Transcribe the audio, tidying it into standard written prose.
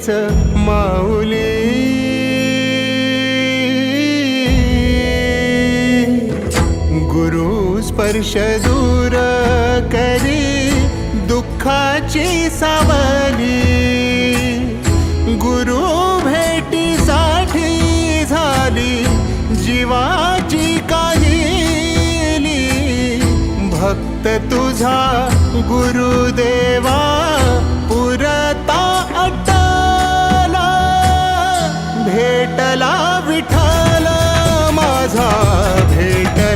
हीच माऊली। गुरु स्पर्श दूर करी दुःखाची सावली। गुरु भेटीसाठी झाली जीवाची काहिली। भक्त तुझा गुरुदेवा पुरता अटला। भेटला विठ्ठल माझा भेटला